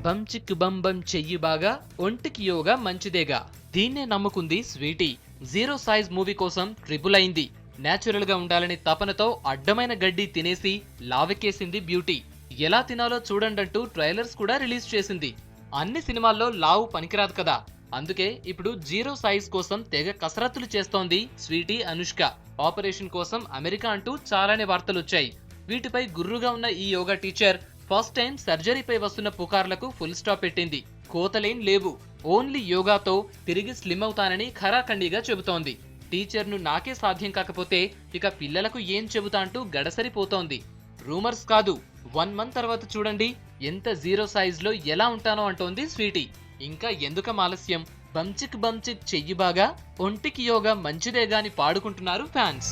బంచిక్ బంబం చెయ్యి బాగా ఒంటికి యోగా మంచిదేగా. దీన్నే నమ్ముకుంది స్వీటీ. జీరో సైజ్ మూవీ కోసం ట్రిపుల్ అయింది. నేచురల్ గా ఉండాలని తపనతో అడ్డమైన గడ్డి తినేసి లావెక్కేసింది బ్యూటీ. ఎలా తినాలో చూడండంటూ ట్రైలర్స్ కూడా రిలీజ్ చేసింది. అన్ని సినిమాల్లో లావు పనికిరాదు కదా, అందుకే ఇప్పుడు జీరో సైజ్ కోసం తెగ కసరత్తులు చేస్తోంది స్వీటీ అనుష్క. ఆపరేషన్ కోసం అమెరికా అంటూ చాలానే వార్తలొచ్చాయి. వీటిపై గుర్రుగా ఉన్న ఈ యోగా టీచర్ ఫస్ట్ టైం సర్జరీపై వస్తున్న పుకార్లకు ఫుల్ స్టాప్ పెట్టింది. కోతలేం లేవు, ఓన్లీ యోగాతో తిరిగి స్లిమ్ అవుతానని ఖరాఖండిగా చెబుతోంది. టీచర్ను నాకే సాధ్యం కాకపోతే ఇక పిల్లలకు ఏం చెబుతా అంటూ గడసరిపోతోంది. రూమర్స్ కాదు, 1 మంత్ తర్వాత చూడండి ఎంత జీరో సైజ్ లో ఎలా ఉంటానో అంటోంది స్వీటీ. ఇంకా ఎందుకం ఆలస్యం, బంచిక్ బంచిక్ చెయ్యి బాగా ఒంటికి యోగా మంచిదేగా అని పాడుకుంటున్నారు ఫ్యాన్స్.